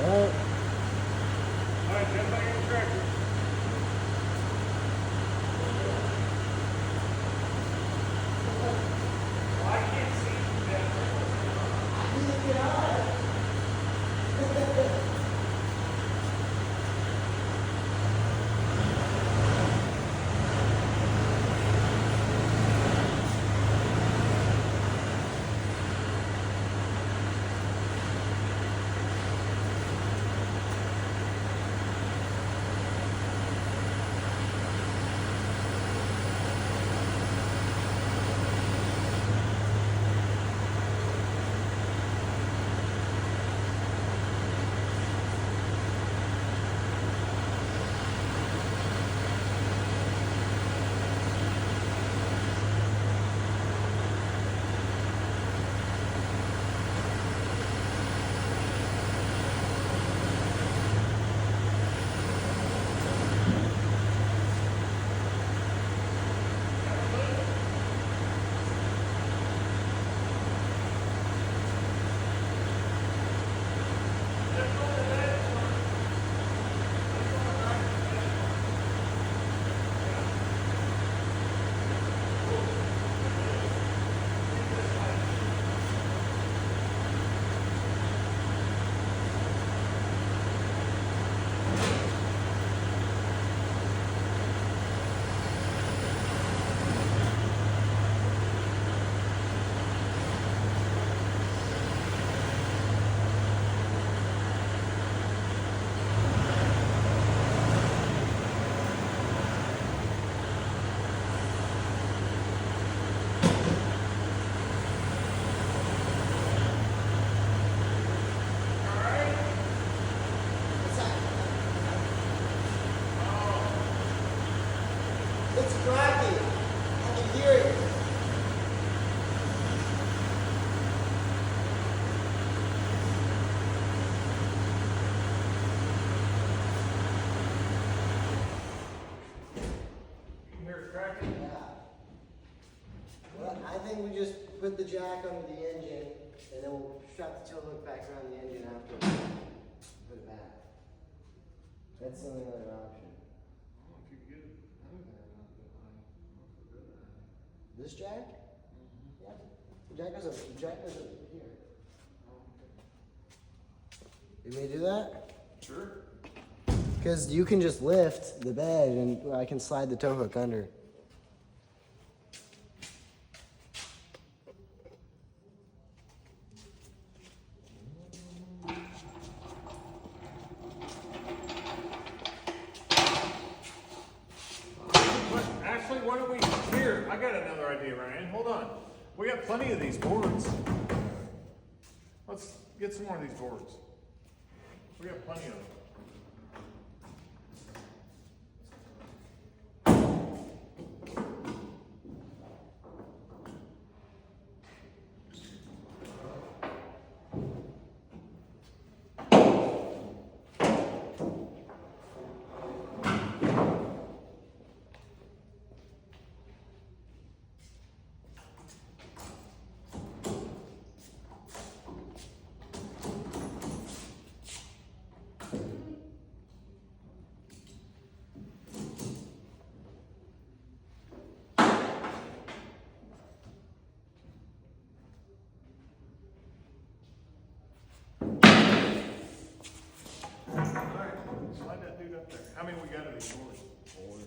All right, jump back in the tractor. Well, I can't see that. It's cracking. I can hear it. You can hear it cracking. Yeah. Well, I think we just put the jack under the engine and then we'll strap the tow hook back around the engine after we put it back. That's the only other option. Oh, if you can get it. This jack? Yeah. The jack goes over here. You may do that? Sure. Because you can just lift the bed and I can slide the tow hook under. Actually, why don't we, here, I got another idea, Ryan. Hold on. We got plenty of these boards. Let's get some more of these boards. We got plenty of them. Slide that dude up there. How many we got of these boards? Four.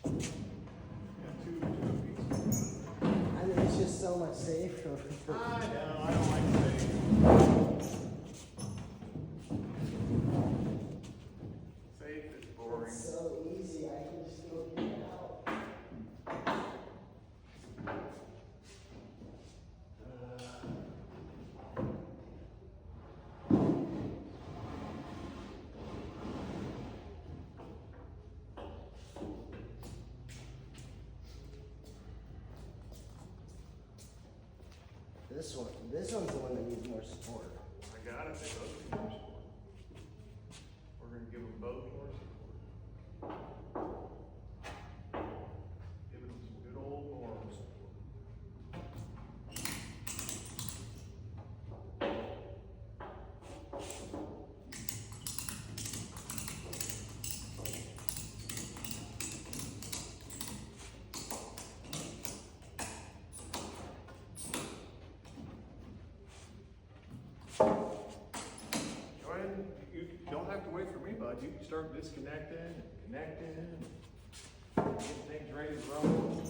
Yeah, two apiece. I mean, it's just so much safer. I know, I don't like to say. Safe is boring. It's so easy. I can just go get it out. This one's the one that needs more support. I got it. They both need more support. We're gonna give them both more support. Give them some good old moral support. Go ahead, you don't have to wait for me, bud, you can start disconnecting, and connecting, getting things ready to roll.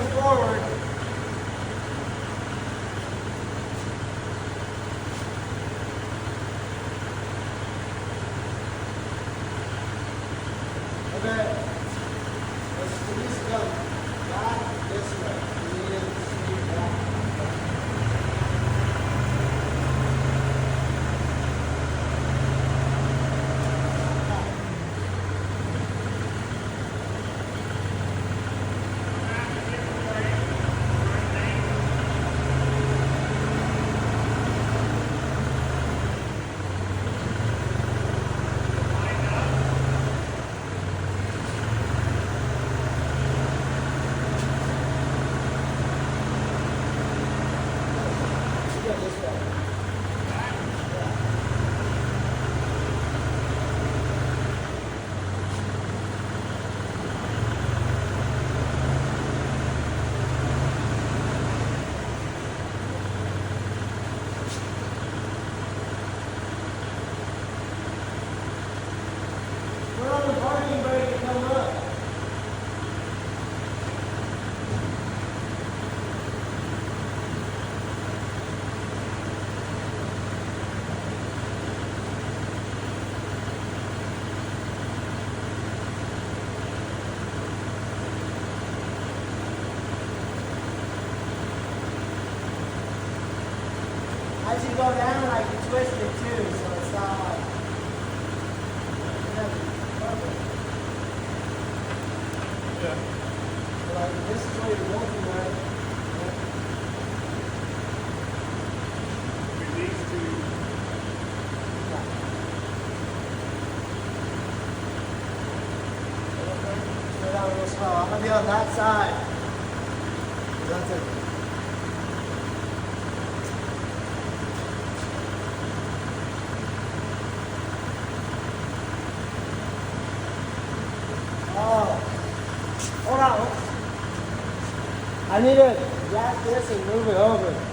coming forward. Okay. Let's please come back this way. We need to see back. We're on the parking brake to come up. As you go down, like you twist it too, so it's not like. Yeah. So like this is where you're looking right. These two. Slow down real slow. I'm gonna be on that side. That's it. Oh. Hold on. I need to grab this and move it over.